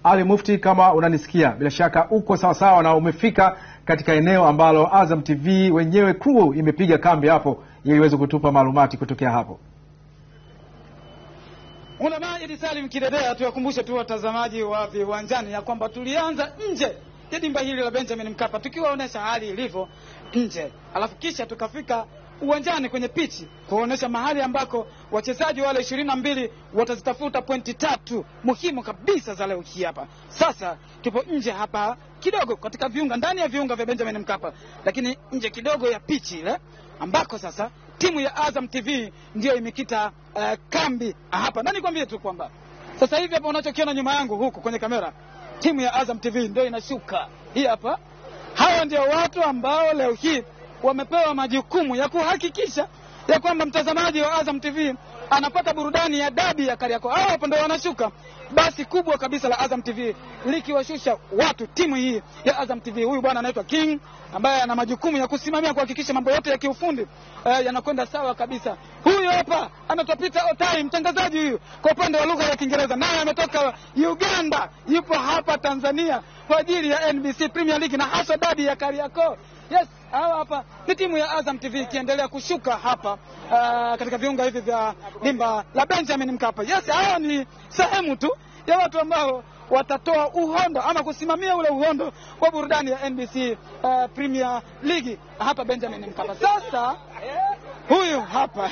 Ali Mufti, kama unanisikia, bila shaka uko sawa sawa na umefika katika eneo ambalo Azam TV wenyewe crew imepiga kambi hapo ili iweze kutupa malumati kutokea hapo. Unamaji Salim Kidedea, tuwakumbushe tu watazamaji wa Viwanjani ya kwamba tulianza nje ya dimba hili la Benjamin Mkapa tukiwaonesha hali ilivyo nje, alafu kisha tukafika uwanjani kwenye pichi kuonesha mahali ambako wachezaji wale 22 watazitafuta pointi 3 muhimu kabisa za leo hii hapa. Sasa tupo nje hapa kidogo katika viunga, ndani ya viunga vya Benjamin Mkapa, lakini nje kidogo ya pichi ile ambako sasa timu ya Azam TV ndio imekita kambi hapa. Na nikwambie tu kwamba sasa hivi hapa unachokiona nyuma yangu huku kwenye kamera, timu ya Azam TV ndio inashuka hii hapa. Hawa ndio watu ambao leo hii wamepewa majukumu ya kuhakikisha ya kwamba mtazamaji wa Azam TV anapata burudani ya dabi ya Kariakoo. Hao hapo ndio wanashuka basi kubwa kabisa la Azam TV likiwashusha watu timu hii ya Azam TV. Huyu bwana anaitwa King ambaye ana majukumu ya kusimamia kuhakikisha mambo yote ya kiufundi yanakwenda sawa kabisa. Huyu hapa anatupita Otai, mtangazaji huyu kwa upande wa lugha ya Kiingereza, naye ametoka Uganda, yupo hapa Tanzania kwa ajili ya NBC Premier League na hasa dabi ya Kariakoo. Yes, hawa hapa ni timu ya Azam TV ikiendelea kushuka hapa katika viunga hivi vya dimba la Benjamin Mkapa. Yes, hawa ni sehemu tu ya watu ambao watatoa uhondo ama kusimamia ule uhondo kwa burudani ya NBC Premier League hapa Benjamin Mkapa. Sasa huyu hapa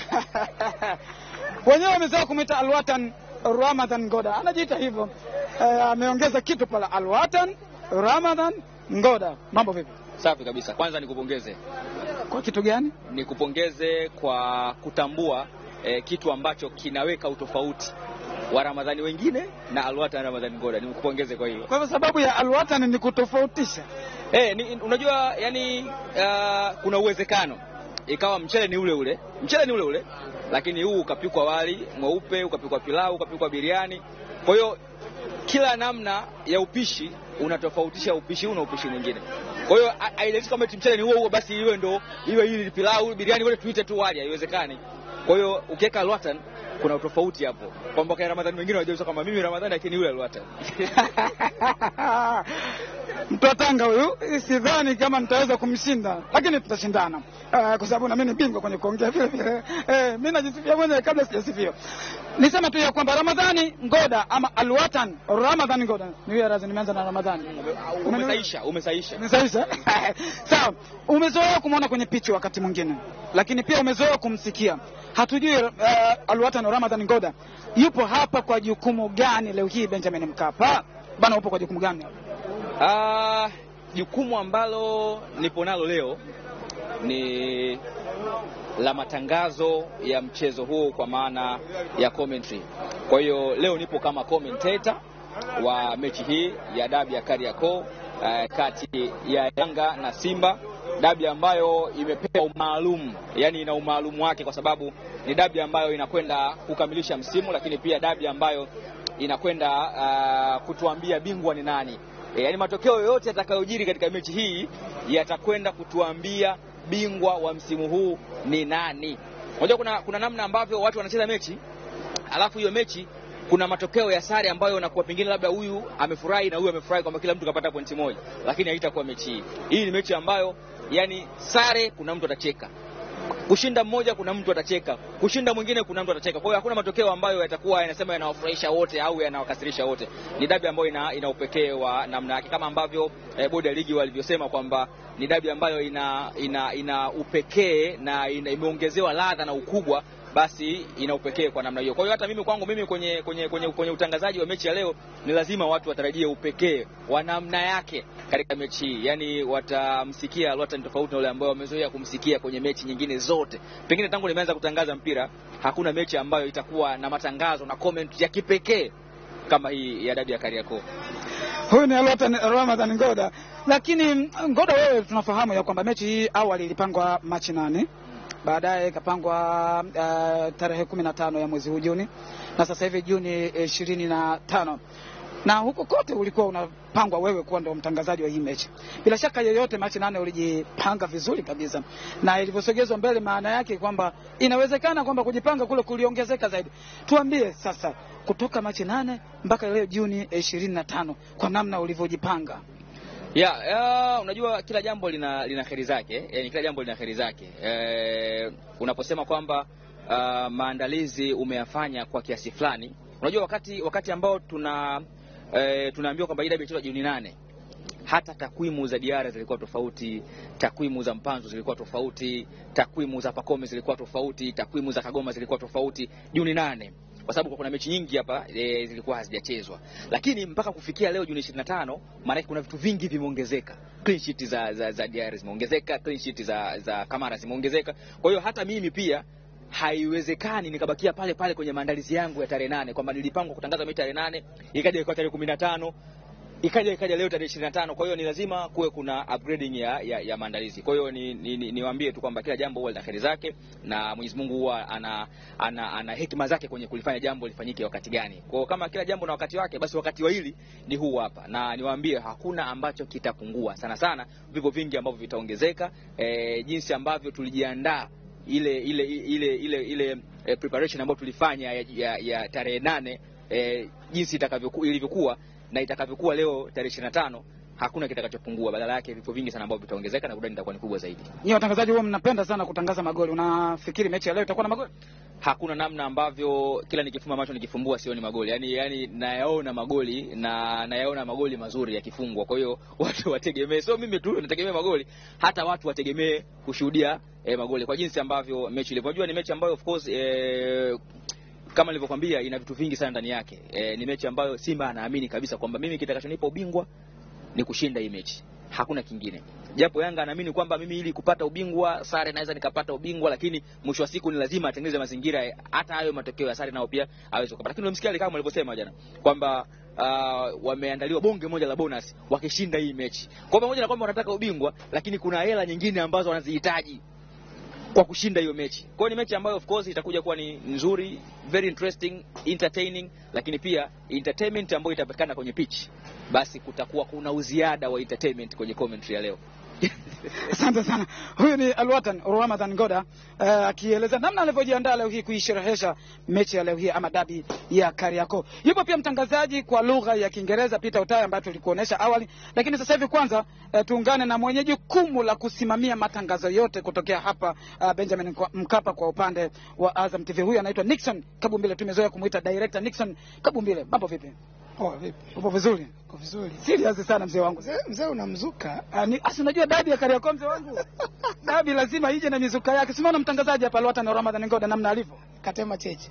wenyewe wamezoea kumuita Alwatan Ramadhan Ngoda, anajiita hivyo, ameongeza kitu pala, Alwatan Ramadhan Ngoda. Mambo vipi? Safi kabisa. Kwanza nikupongeze. Kwa kitu gani? Nikupongeze kwa kutambua kitu ambacho kinaweka utofauti wa Ramadhani wengine na Alwatan Ramadhan Ngoda. Nikupongeze kwa hilo. Kwa sababu ya Alwatan ni kutofautisha. Unajua yani kuna uwezekano ikawa mchele ni ule ule, lakini huu ukapikwa wali mweupe, ukapikwa pilau, ukapikwa biriani. Kwa hiyo kila namna ya upishi unatofautisha upishi huu na upishi mwingine. Kwa hiyo haileti kama mchele ni huo basi iwe ndo iwe hili pilau, biriani wote tuite tu wali, haiwezekani. Kwa hiyo ukiweka Alwatan kuna utofauti hapo. Kwamba kwa Ramadhani wengine wanajua kama mimi Ramadhani lakini yule Alwatan. Mtu wa Tanga huyu sidhani kama nitaweza kumshinda, lakini tutashindana. Kwa sababu na mimi ni bingwa kwenye kuongea vile vile. Mimi najisifia mwenyewe kabla sijasifia. Nisema tu ya kwamba Ramadhani Ngoda ama Alwatan Ramadhan Ngoda. Niwe razi nimeanza na Ramadhani. Umesaisha. Sawa. Umezoea kumuona kwenye pichi wakati mwingine, lakini pia umezoea kumsikia. Hatujui Alwatan Ramadhan Ngoda yupo hapa kwa jukumu gani leo hii Benjamin Mkapa? Bana, upo kwa jukumu gani? Jukumu ambalo nipo nalo leo ni la matangazo ya mchezo huu kwa maana ya commentary. Kwa hiyo leo nipo kama commentator wa mechi hii ya dabi ya Kariakoo kati ya Yanga na Simba, dabi ambayo imepewa umaalum, yani ina umaalum wake kwa sababu ni dabi ambayo inakwenda kukamilisha msimu, lakini pia dabi ambayo inakwenda kutuambia bingwa ni nani. Yani matokeo yote yatakayojiri katika mechi hii yatakwenda kutuambia bingwa wa msimu huu ni nani. Unajua kuna namna ambavyo watu wanacheza mechi, alafu hiyo mechi kuna matokeo ya sare ambayo yanakuwa pengine labda huyu amefurahi na huyu amefurahi kwamba kila mtu kapata pointi moja, lakini haitakuwa mechi hii. Hii ni mechi ambayo yani sare kuna mtu atacheka, kushinda mmoja kuna mtu atacheka, kushinda mwingine kuna mtu atacheka. Kwa hiyo hakuna matokeo ambayo yatakuwa yanasema yanawafurahisha wote au yanawakasirisha wote. Ni dabi ambayo ina upekee wa namna yake, kama ambavyo bodi ya ligi walivyosema kwamba ni dabi ambayo ina upekee na imeongezewa ladha na ukubwa, basi ina upekee kwa namna hiyo. Kwa hiyo hata mimi kwangu mimi kwenye utangazaji wa mechi ya leo ni lazima watu watarajie upekee wa namna yake katika mechi hii. Yaani watamsikia Alwatan tofauti na wale ambao wamezoea kumsikia kwenye mechi nyingine zote. Pengine tangu nimeanza kutangaza mpira hakuna mechi ambayo itakuwa na matangazo na comment ya kipekee kama hii ya dabi ya Kariakoo. Huyu ni Alwatan Ramadhan Ngoda. Lakini Ngoda, wewe tunafahamu ya kwamba mechi hii awali ilipangwa Machi 8, baadaye ikapangwa tarehe 15 ya mwezi huu Juni, na sasa hivi Juni 25. Na huko kote ulikuwa ukapangwa wewe kuwa ndio mtangazaji wa hii mechi. Bila shaka yoyote mechi 8 ulijipanga vizuri kabisa, na ilivyosogezwa mbele maana yake kwamba inawezekana kwamba kujipanga kule kuliongezeka zaidi. Tuambie sasa kutoka mechi 8 mpaka leo Juni 25 kwa namna ulivyojipanga. Unajua kila jambo lina kheri zake, yani kila jambo lina kheri zake. Unaposema kwamba maandalizi umeyafanya kwa kiasi fulani, unajua wakati ambao tunaambiwa kwamba ile imechezwa Juni 8, hata takwimu za Diarra zilikuwa tofauti, takwimu za Mpanzu zilikuwa tofauti, takwimu za Pacome zilikuwa tofauti, takwimu za Kagoma zilikuwa tofauti Juni 8. Kwa sababu kuna mechi nyingi hapa zilikuwa hazijachezwa. Lakini mpaka kufikia leo Juni 25, maana kuna vitu vingi vimeongezeka. Clean sheet za Diarra zimeongezeka, clean sheet za Kamara zimeongezeka. Kwa hiyo hata mimi pia haiwezekani nikabakia pale pale kwenye maandalizi yangu ya tarehe 8 kwamba nilipanga kutangaza mechi tarehe 8, ikaja ikawa tarehe 15, ikaja leo tarehe 25. Kwa hiyo ni lazima kuwe kuna upgrading ya maandalizi. Kwa hiyo niwaambie tu kwamba kila jambo huwa lina kheri zake, na Mwenyezi Mungu huwa ana hekima zake kwenye kulifanya jambo lifanyike wakati gani. Kwa hiyo kama kila jambo na wakati wake, basi wakati wa hili ni huu hapa. Na niwaambie hakuna ambacho kitapungua. Sana vipo vingi ambavyo vitaongezeka. Jinsi ambavyo tulijiandaa ile preparation ambayo tulifanya ya tarehe 8, jinsi ilivyokuwa na itakavyokuwa leo tarehe 25, hakuna kitakachopungua. Badala yake vipo vingi sana ambavyo vitaongezeka na burudani itakuwa ni kubwa zaidi. Nyinyi watangazaji huwa mnapenda sana kutangaza magoli. Unafikiri mechi ya leo itakuwa na magoli? Hakuna namna ambavyo kila nikifumba macho nikifumbua sioni magoli. Yaani nayaona magoli na nayaona magoli mazuri yakifungwa. Kwa hiyo watu wategemee, sio mimi tu nategemea magoli, hata watu wategemee kushuhudia magoli kwa jinsi ambavyo mechi ilivyo. Unajua ni mechi ambayo of course kama nilivyokuambia ina vitu vingi sana ndani yake. Ni mechi ambayo Simba anaamini kabisa kwamba mimi kitakachonipa ubingwa ni kushinda hii mechi. Hakuna kingine. Japo Yanga anaamini kwamba mimi ili kupata ubingwa sare naweza nikapata ubingwa, lakini mwisho wa siku ni lazima atengeneze mazingira hata hayo matokeo ya sare nao pia aweze kupata. Lakini umemsikia kama alivyosema jana kwamba wameandaliwa bonge moja la bonus wakishinda hii mechi. Kwa pamoja na kwamba wanataka ubingwa, lakini kuna hela nyingine ambazo wanazihitaji kwa kushinda hiyo mechi. Kwa hiyo ni mechi ambayo of course itakuja kuwa ni nzuri, very interesting, entertaining, lakini pia entertainment ambayo itapatikana kwenye pitch. Basi kutakuwa kuna uziada wa entertainment kwenye commentary ya leo. Asante sana. Huyu ni Alwatan Ramadhan Ngoda akieleza namna alivyojiandaa leo hii kuisherehesha mechi ya leo hii ama dabi ya Kariakoo. Yupo pia mtangazaji kwa lugha ya Kiingereza Peter Utaya ambaye tulikuonesha awali, lakini sasa hivi kwanza tuungane na mwenye jukumu la kusimamia matangazo yote kutokea hapa Benjamin Mkapa kwa upande wa Azam TV. Huyu anaitwa Nixon Kabumbile, tumezoea kumuita director Nixon Kabumbile. Mambo vipi? Vipi? Upo vizuri? Uko vizuri. Serious sana mzee wangu. Mzee unamzuka. Unajua dabi ya Kariakoo mzee wangu. Dabi lazima ije na mizuka yake. Simona mtangazaji hapa Alwatan Ramadhan Ngoda namna alivyo. Katema cheche.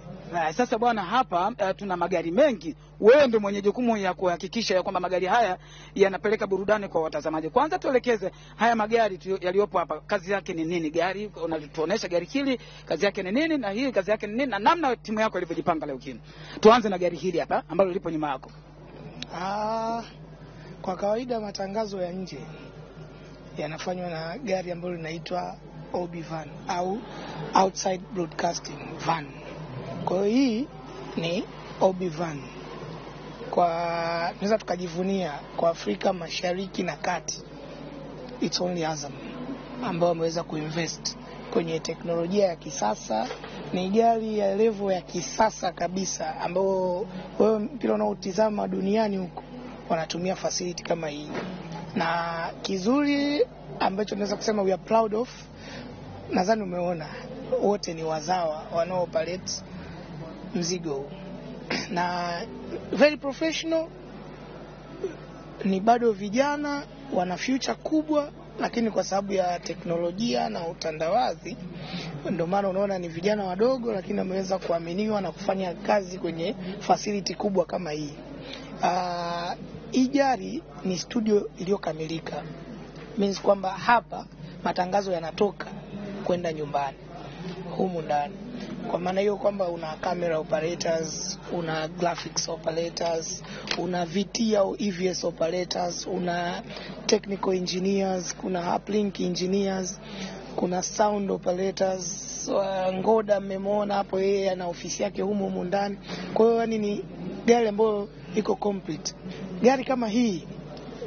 Sasa bwana hapa tuna magari mengi. Wewe ndio mwenye jukumu ya kuhakikisha ya kwamba magari haya yanapeleka burudani kwa watazamaji. Kwanza tuelekeze haya magari yaliyopo hapa, kazi yake ni nini? Gari unatuonesha gari hili kazi yake ni nini, na hii kazi yake ni nini, na namna timu yako ilivyojipanga leo hii. Tuanze na gari hili hapa ambalo lipo nyuma yako. Kwa kawaida matangazo ya nje yanafanywa na gari ambalo linaitwa OB van au outside broadcasting van. Kwa hiyo hii ni OB van. Tunaweza tukajivunia kwa Afrika Mashariki na Kati, it's only Azam ambao wameweza kuinvest kwenye teknolojia ya kisasa. Ni gari ya level ya kisasa kabisa ambao wewe mpira unaotizama duniani huko wanatumia facility kama hii. Na kizuri ambacho naweza kusema we are proud of, nadhani umeona wote ni wazawa wanao operate mzigo na very professional, ni bado vijana, wana future kubwa, lakini kwa sababu ya teknolojia na utandawazi ndio maana unaona ni vijana wadogo lakini wameweza kuaminiwa na kufanya kazi kwenye facility kubwa kama hii. Hii gari ni studio iliyokamilika, means kwamba hapa matangazo yanatoka kwenda nyumbani humu ndani. Kwa maana hiyo kwamba una camera operators, una graphics operators, una VT au EVS operators, una technical engineers, kuna uplink engineers, kuna sound operators. Ngoda mmemwona hapo, yeye ana ofisi yake humu ndani. Kwa hiyo yani ni gari ambayo iko complete. Gari kama hii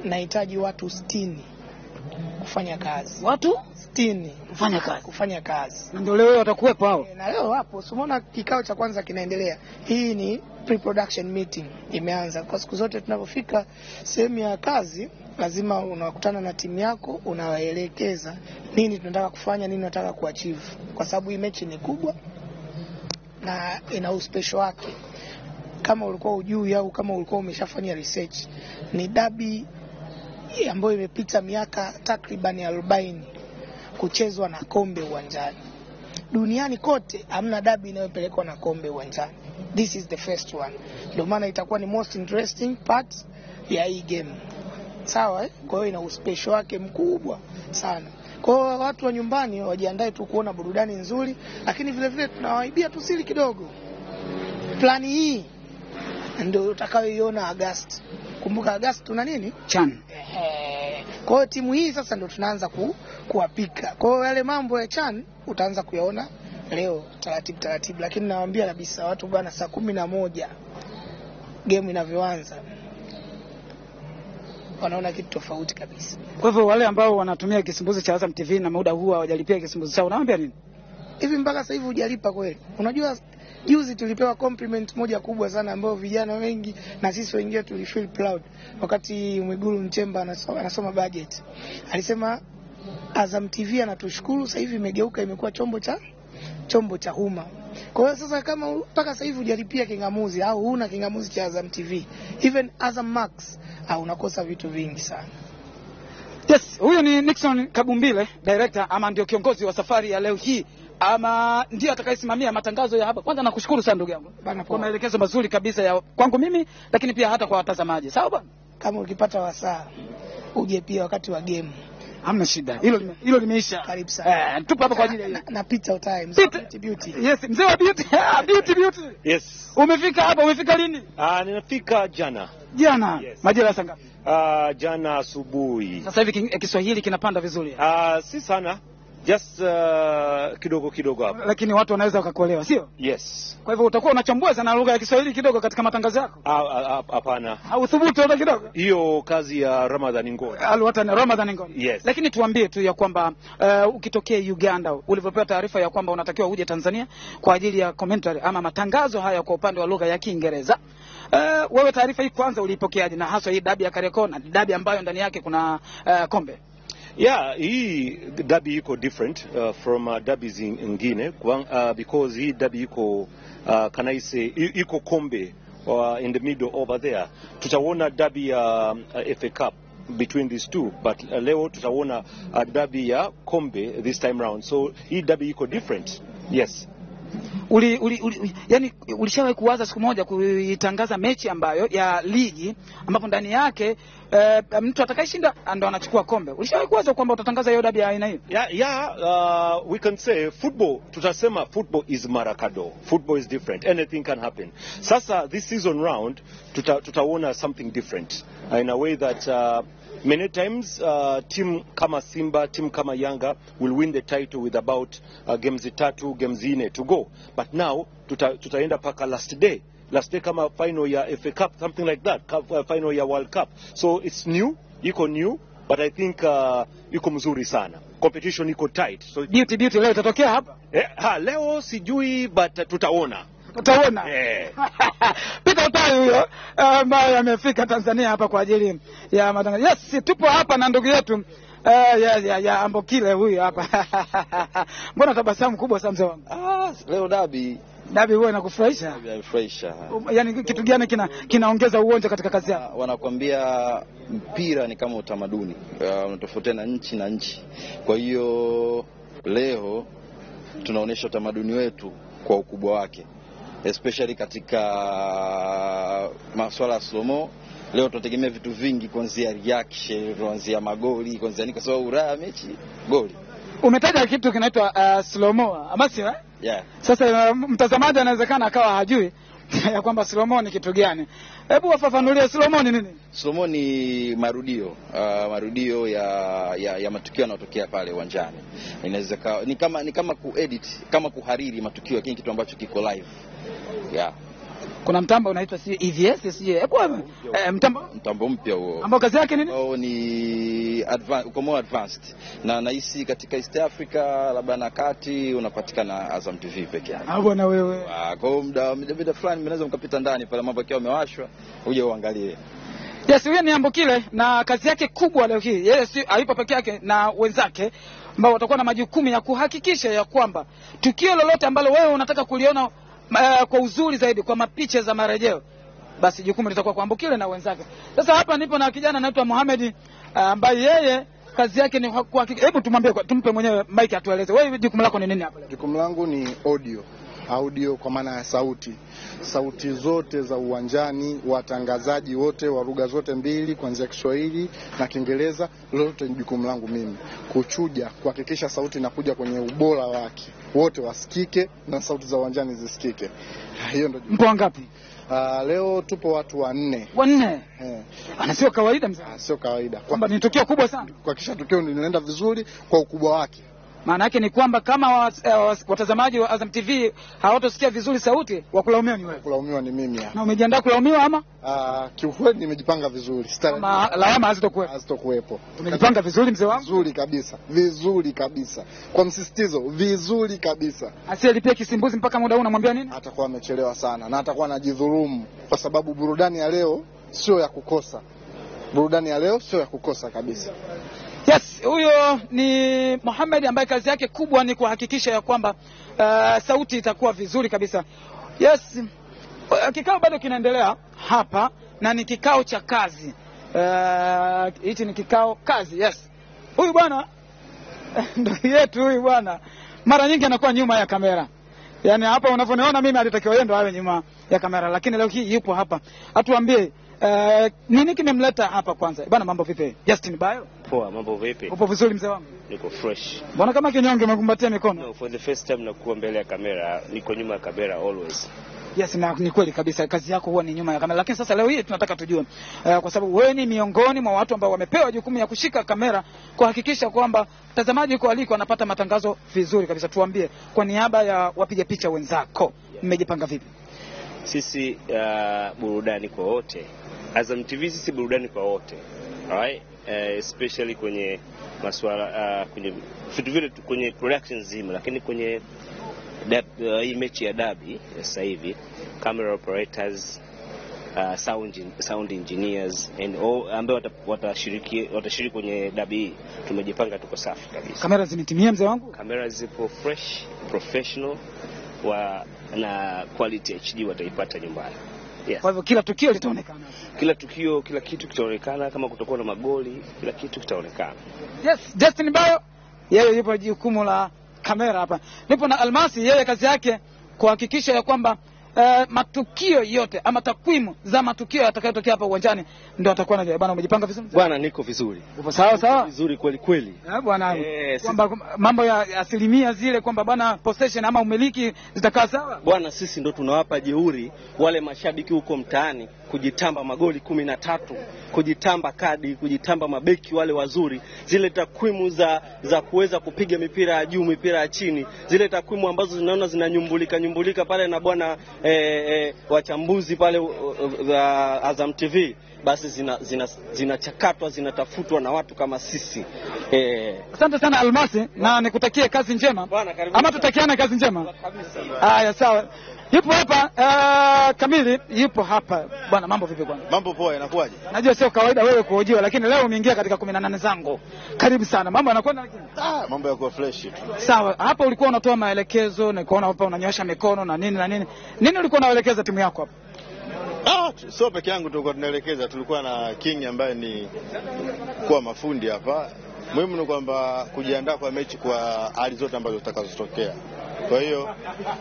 nahitaji watu 60 kufanya kazi. Watu 60 kufanya kazi. Ndio leo watakuwepo hao. Na leo hapo umeona kikao cha kwanza kinaendelea. Hii ni pre-production meeting imeanza. Kwa siku zote tunapofika sehemu ya kazi lazima unakutana na timu yako, unawaelekeza nini tunataka kufanya, nini tunataka kuachieve. Kwa sababu hii mechi ni kubwa na ina uspecial wake. Kama ulikuwa hujui au kama ulikuwa umeshafanya research, ni dabi ambayo imepita miaka takriban 40 kuchezwa na kombe uwanjani. Duniani kote hamna dabi inayopelekwa na kombe uwanjani. This is the first one. Ndio maana itakuwa ni most interesting part ya hii game. Sawa Kwa hiyo ina uspecial wake mkubwa sana. Kwa hiyo watu wa nyumbani wajiandae tu kuona burudani nzuri, lakini vile vile tunawaibia tu siri kidogo. Plani hii ndio utakayoiona August. Kumbuka August tuna nini? CHAN. Kwa hiyo timu hii sasa ndio tunaanza kuwapika. Kwa hiyo yale mambo ya CHAN utaanza kuyaona leo taratibu, lakini nawaambia kabisa watu bwana, saa 11 game inavyoanza wanaona kitu tofauti kabisa. Kwa hivyo wale ambao wanatumia kisimbuzi cha Azam TV na muda huu hawajalipia kisimbuzi chao, unawaambia nini? Hivi mpaka sasa hivi hujalipa kweli? Unajua juzi tulipewa compliment moja kubwa sana ambayo vijana wengi na sisi wengine tulifeel proud wakati Mwigulu Nchemba anasoma budget. Alisema Azam TV anatushukuru, sasa hivi imegeuka imekuwa chombo cha umma. Kwa hiyo sasa kama mpaka sasa hivi hujalipia kingamuzi au huna kingamuzi cha Azam TV, even Azam Max unakosa vitu vingi sana. Yes, huyo ni Nixon Kabumbile, director ama ndio kiongozi wa safari ya leo hii, ama ndio atakayesimamia matangazo ya hapa. Kwanza nakushukuru sana ndugu yangu kwa maelekezo mazuri kabisa ya kwangu mimi, lakini pia hata kwa watazamaji. Sawa bwana? Kama ukipata wasaa uje pia wakati wa game. Hamna shida. Hilo limeisha. Karibu sana. Tupo hapa kwa ajili ya na Peter Times. Beauty. Yes, mzee wa beauty. Beauty. Yes. Umefika hapa, umefika lini? Ninafika jana. Yes. Majira saa ngapi? Jana asubuhi. Sasa hivi Kiswahili kinapanda vizuri. Si sana. Just kidogo hapa. Lakini watu wanaweza wakakuelewa, sio? Yes. Kwa hivyo utakuwa unachambua sana lugha ya Kiswahili kidogo katika matangazo yako? Hapana. Hauthubutu hata kidogo? Hiyo kazi ya Ramadhani Ngoni. Ramadhani Ngoni. Yes. Lakini tuambie tu ya kwamba ukitokea Uganda ulivyopewa taarifa ya kwamba unatakiwa uje Tanzania kwa ajili ya commentary ama matangazo haya kwa upande wa lugha ya Kiingereza. Wewe taarifa hii kwanza uliipokeaje, na hasa hii dabi ya Kariakoo na dabi ambayo ndani yake kuna kombe? Yeah, hii dabi iko different from dabis ingine because hii dabi iko can I say iko kombe in the middle over there. Tutaona dabi ya FA Cup between these two, but leo tutaona dabi ya kombe this time round. So hii dabi iko different. Yes. Yani ulishawahi kuwaza siku moja kuitangaza mechi ambayo ya ligi ambapo ndani yake mtu atakayeshinda ndo anachukua kombe? Ulishawahi kuwaza kwamba utatangaza hiyo dabi ya aina hiyo? We can say football, tutasema football is Maracado. Football is different. Anything can happen. Sasa this season round tutaona something different in a way that many times team kama Simba, team kama Yanga will win the title with about games 3, games 4 to go. But now tutaenda paka last day kama final ya FA Cup, something like that, final ya World Cup. So it's new, iko new, but I think iko mzuri sana. Competition iko tight. So beauty leo itatokea hapa? Leo sijui, but tutaona. Peter Otayo huyo ambaye amefika Tanzania hapa kwa ajili ya matangazo. Yes, tupo hapa na ndugu yetu ya Ambokile huyu hapa. Mbona tabasamu kubwa sana mzee wangu? Leo dabi huwa inakufurahisha? Inafurahisha. Yaani kitu gani kinaongeza uonjo katika kazi yako? Wanakuambia mpira ni kama utamaduni, unatofautiana nchi na nchi. Kwa hiyo leo tunaonesha utamaduni wetu kwa ukubwa wake, especially katika masuala ya slow-mo. Leo tunategemea vitu vingi, kuanzia reaction, kuanzia magoli, kuanzia kwa sababu raha mechi goli. Umetaja kitu kinaitwa slow-mo, ama sio? Yeah. Sasa mtazamaji anawezekana akawa hajui ya kwamba slow-mo ni kitu gani. Hebu wafafanulie slow-mo ni nini? Slow-mo ni marudio ya matukio yanayotokea pale uwanjani. Inaweza ni kama kuedit, kama kuhariri matukio, lakini kitu ambacho kiko live. Yeah. kuna mtambo unaitwa EVS mtambo mpya huo ambao kazi yake nini? Ni more advanced, na nahisi katika East Africa labda na kati unapatikana Azam TV peke yake. Bwana wewe, kwa muda fulani mnaweza mkapita ndani pale mambo yakiwa yamewashwa uje uangalie. Yes, huyo ni Ambokile na kazi yake kubwa leo hii. Yeye si alipo peke yake na wenzake ambao watakuwa na majukumu ya kuhakikisha ya kwamba tukio lolote ambalo wewe unataka kuliona kwa uzuri zaidi kwa mapicha za marejeo, basi jukumu litakuwa kwa Ambokile na wenzake. Sasa hapa nipo na kijana anaitwa Mohamed ambaye yeye kazi yake ni hebu tumpe mwenyewe mic atueleze. Wewe jukumu lako ni nini hapa leo? Jukumu langu ni audio kwa maana ya sauti zote za uwanjani, watangazaji wote wa lugha zote mbili kuanzia Kiswahili na Kiingereza, lote ni jukumu langu mimi kuchuja, kuhakikisha sauti inakuja kwenye ubora wake, wote wasikike na sauti za uwanjani zisikike. Hiyo ndio. Mpo wangapi? Leo tupo watu 4. 4? Ana sio kawaida mzee. Sio kawaida. Kwamba ni tukio kubwa sana. Kuhakikisha tukio linaenda vizuri kwa ukubwa wake. Maana yake ni kwamba kama watazamaji wa Azam TV hawatosikia vizuri sauti, wakulaumiwa ni wewe. Kulaumiwa ni mimi. Na umejiandaa kulaumiwa ama? Kiukweli nimejipanga vizuri. Kama lawama hazitokuwepo. Umejipanga vizuri mzee wangu? Vizuri kabisa. Kwa msisitizo, vizuri kabisa. Asiyelipia kisimbuzi mpaka muda huu unamwambia nini? Atakuwa amechelewa sana na atakuwa anajidhulumu kwa sababu burudani ya leo sio ya kukosa. Kabisa. Yes, huyo ni Mohamed ambaye kazi yake kubwa ni kuhakikisha ya kwamba sauti itakuwa vizuri kabisa. Yes, kikao bado kinaendelea hapa na ni kikao cha kazi. Hichi ni kikao kazi. Yes. Huyu bwana ndio yetu huyu bwana. Mara nyingi anakuwa nyuma ya kamera. Yaani hapa unavyoniona mimi alitakiwa yeye ndo awe nyuma ya kamera, lakini leo hii yupo hapa. Atuambie nini kimemleta hapa kwanza? Bwana mambo vipi? Justin Bayo? Poa, mambo vipi? Upo vizuri mzee wangu? Niko fresh. Mbona kama kinyonge umekumbatia mikono? No, for the first time nakuwa mbele ya kamera, niko nyuma ya kamera always. Yes, na ni kweli kabisa kazi yako huwa ni nyuma ya kamera, lakini sasa leo hii tunataka tujue kwa sababu wewe ni miongoni mwa watu ambao wamepewa jukumu ya kushika kamera kuhakikisha kwamba mtazamaji kwa aliko anapata matangazo vizuri kabisa. Tuambie kwa niaba ya wapiga picha wenzako, mmejipanga vipi? Sisi burudani kwa wote. Azam TV sisi burudani kwa wote. Alright? Especially kwenye masuala kwenye vitu vile kwenye production zima, lakini kwenye hii mechi ya derby sasa hivi camera operators, sound engineers and all ambao watashiriki kwenye derby, tumejipanga tuko safi kabisa. Kamera zimetimia mzee wangu? Kamera zipo fresh, professional na quality HD wataipata nyumbani. Yes. Kwa hivyo kila tukio litaonekana. Kila kitu kitaonekana, kama kutakuwa na magoli, kila kitu kitaonekana. Yes, Justin Bayo yeye yupo jukumu la kamera hapa. Nipo na Almasi, yeye kazi yake kuhakikisha ya kwamba matukio yote ama takwimu za matukio yatakayotokea hapa uwanjani ndio atakuwa anajua. Bwana umejipanga vizuri? Bwana niko vizuri. Upo sawa? Vizuri kweli. Bwana kwamba mambo ya asilimia zile kwamba bwana possession ama umiliki zitakaa sawa? Bwana sisi ndo tunawapa jeuri wale mashabiki huko mtaani kujitamba magoli 13, kujitamba kadi, kujitamba mabeki wale wazuri, zile takwimu za kuweza kupiga mipira ya juu, mipira ya chini, zile takwimu ambazo zinaona zinanyumbulika pale na bwana wachambuzi pale Azam TV, basi zinachakatwa, zinatafutwa na watu kama sisi. Asante sana Almasi na nikutakie kazi njema. Ama tutakiana kazi njema. Haya sawa. Yupo hapa Kamili yupo hapa. Bwana mambo vipi bwana? Mambo poa, inakuaje? Najua sio kawaida wewe kuhojiwa, lakini leo umeingia katika 18 zangu. Karibu sana. Mambo yanakwenda lakini? Mambo yako fresh tu. Sawa. Hapa ulikuwa unatoa maelekezo, nikaona hapa unanyosha mikono na nini. Nini ulikuwa unaelekeza timu yako hapa? Sio peke yangu tulikuwa tunaelekeza, tulikuwa na King ambaye ni kwa mafundi hapa. Muhimu ni kwamba kujiandaa kwa mechi kwa hali zote ambazo zitakazotokea. Kwa hiyo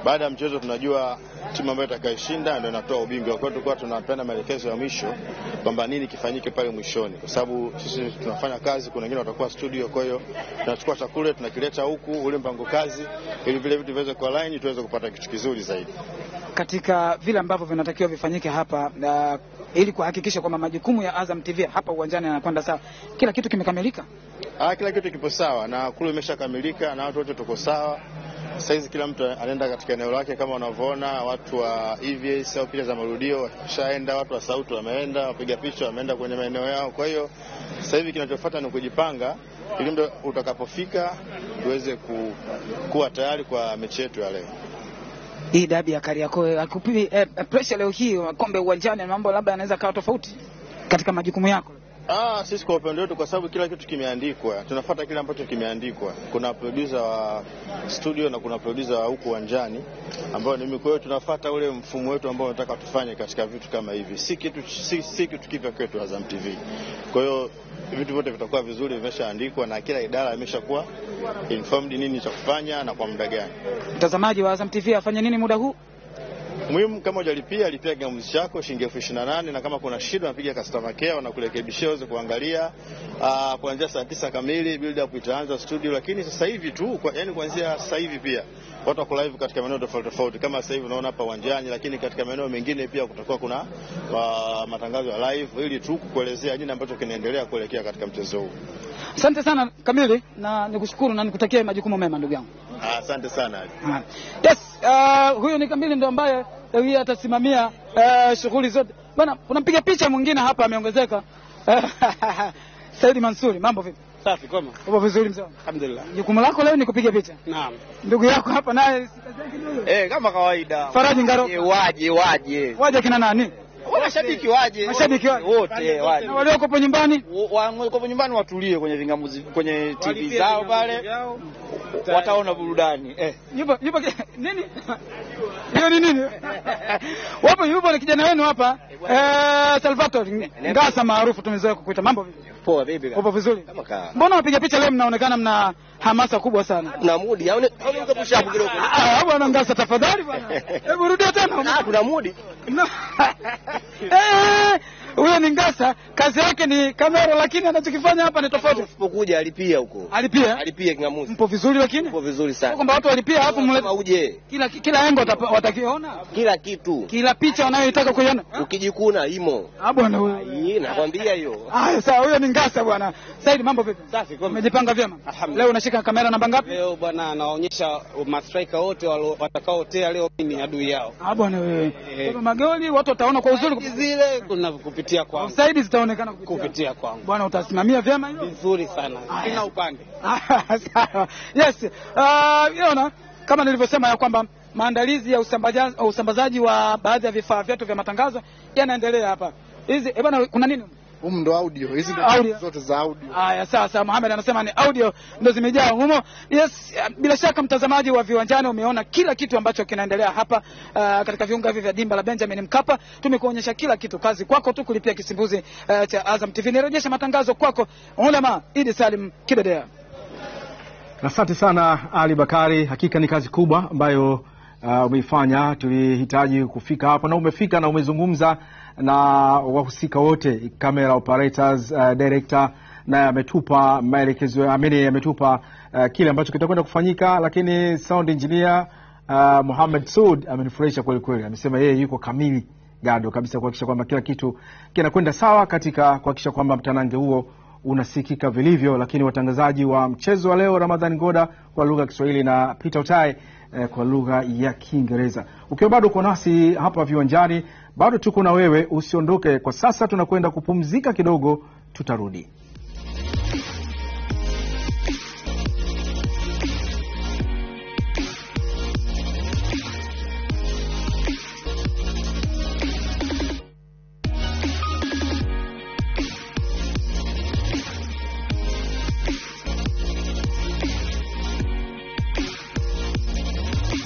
baada ya mchezo tunajua timu ambayo itakayoshinda ndio inatoa ubingwa. Kwa hiyo tulikuwa tunapenda maelekezo ya mwisho kwamba nini kifanyike pale mwishoni, kwa sababu sisi tunafanya kazi, kuna wengine watakuwa studio. Kwa hiyo tunachukua chakula tunakileta huku, ule mpango kazi, ili vile vitu viweze kwa line tuweze kupata kitu kizuri zaidi. Katika vile ambavyo vinatakiwa vifanyike hapa ili kuhakikisha kwamba majukumu ya Azam TV hapa uwanjani yanakwenda sawa, kila kitu kimekamilika? Kila kitu kipo sawa na kule imeshakamilika na watu wote tuko sawa. Saizi kila mtu anaenda katika eneo lake, kama unavyoona watu wa EVS au picha za marudio washaenda, watu wa sauti wameenda, wapiga picha wameenda kwenye maeneo yao. Kwa hiyo sasa hivi kinachofuata ni kujipanga ili ndio utakapofika tuweze kuwa tayari kwa mechi yetu ya leo. Hii dabi ya Kariakoo akupi pressure leo hii kombe uwanjani, na mambo labda yanaweza kawa tofauti katika majukumu yako. Sisi kwa upande wetu, kwa sababu kila kitu kimeandikwa, tunafuata kile ambacho kimeandikwa. Kuna producer wa studio na kuna producer wa huku uwanjani ambao ni mimi. Kwa hiyo tunafuata ule mfumo wetu ambao tunataka tufanye katika vitu kama hivi. Si kitu kipya kwetu Azam TV. Kwa hiyo vitu vyote vitakuwa vizuri, vimeshaandikwa na kila idara imeshakuwa informed nini cha kufanya na kwa muda gani. Mtazamaji wa Azam TV afanye nini muda huu? Muhimu, kama hujalipia lipia kingamuzi chako shilingi 28,000, na kama kuna shida unapiga customer care wanakurekebishia uweze kuangalia. Kuanzia saa 9 kamili build up itaanza studio, lakini sasa hivi tu yani kuanzia sasa hivi pia watu wako live katika maeneo tofauti tofauti, kama sasa hivi unaona hapa uwanjani, lakini katika maeneo mengine pia kutakuwa kuna matangazo ya live ili tu kuelezea nini ambacho kinaendelea kuelekea katika mchezo huu. Asante sana Kamili, na nikushukuru na nikutakie majukumu mema ndugu yangu. Asante sana. Yes, huyo ni Kamili ndo ambaye yeye atasimamia shughuli zote. Bwana, unampiga picha mwingine hapa ameongezeka. Said Mansuri, mambo vipi? Safi, koma. Upo vizuri mzee? Alhamdulillah. Jukumu lako leo ni kupiga picha? Naam. Ndugu yako hapa naye kama kawaida. Faraji Ngaro. Waje kina nani? Mashabiki waje. Mashabiki wote waje. Na wale wako nyumbani? Wako nyumbani watulie kwenye vingamuzi, kwenye TV zao pale. Wataona burudani. Yupo nini? Hiyo ni nini? Yupo ni kijana wenu hapa. Salvatore Ngasa maarufu tumezoea kukuita. Mambo vipi? Poa baby. Upo vizuri? Mbona wapiga picha leo mnaonekana mna hamasa kubwa sana? Kuna mudi. Au unaweza kushabu kidogo? Bwana Ngasa tafadhali bwana. Hebu rudia tena. Kuna mudi. Huyo ni Ngasa, kazi yake ni kamera, lakini anachokifanya hapa ni tofauti. Usipokuja alipia huko. Alipia kingamuzi. Mpo vizuri lakini? Mpo vizuri sana. Kwamba watu walipia hapo mlete. Uje. Kila engo watakiona. Kila kitu. Kila picha wanayotaka kuiona. Ukijikuna imo. Bwana huyo. Nakwambia hiyo. Sawa, huyo ni Ngasa bwana. Said, mambo vipi? Safi, kwa umejipanga vyema? Leo unashika kamera namba ngapi? Leo bwana anaonyesha mastrika wote watakaotea leo ni adui yao. Bwana wewe. Kwa magoli watu wataona kwa uzuri zile kuna kupitia kwangu. Said zitaonekana kupitia kwangu. Bwana utasimamia vyema hilo? Vizuri sana. Sina upande. Sawa. Yes. Unaona kama nilivyosema ya kwamba maandalizi ya usambazaji wa baadhi ya vifaa vyetu vya matangazo yanaendelea hapa. Hizi bwana kuna nini? Ndo audio. Hizi ndio zote za audio. Sasa Mohamed anasema ni audio ndio zimejaa humo. Yes, bila shaka mtazamaji wa Viwanjani umeona kila kitu ambacho kinaendelea hapa katika viunga hivi vya dimba la Benjamin Mkapa. Tumekuonyesha kila kitu. Kazi kwako tu kulipia kisimbuzi cha Azam TV. Nirejesha matangazo kwako Ulama Idi Salim Kidedea. Asante sana Ali Bakari, hakika ni kazi kubwa ambayo umeifanya. Tulihitaji kufika hapa na umefika na umezungumza na wahusika wote, camera operators, director, na ametupa maelekezo, ametupa kile ambacho kitakwenda kufanyika, lakini sound engineer Mohamed Saud amenifurahisha kweli kweli. Amesema yeye yuko kamili gado kabisa kuhakikisha kwamba kila kitu kinakwenda sawa katika kuhakikisha kwamba mtanange huo unasikika vilivyo. Lakini watangazaji wa mchezo wa leo, Ramadhani Ngoda kwa lugha ya Kiswahili na Peter Otai kwa lugha ya Kiingereza. Ukiwa bado uko nasi hapa Viwanjani, bado tuko na wewe, usiondoke. Kwa sasa tunakwenda kupumzika kidogo, tutarudi.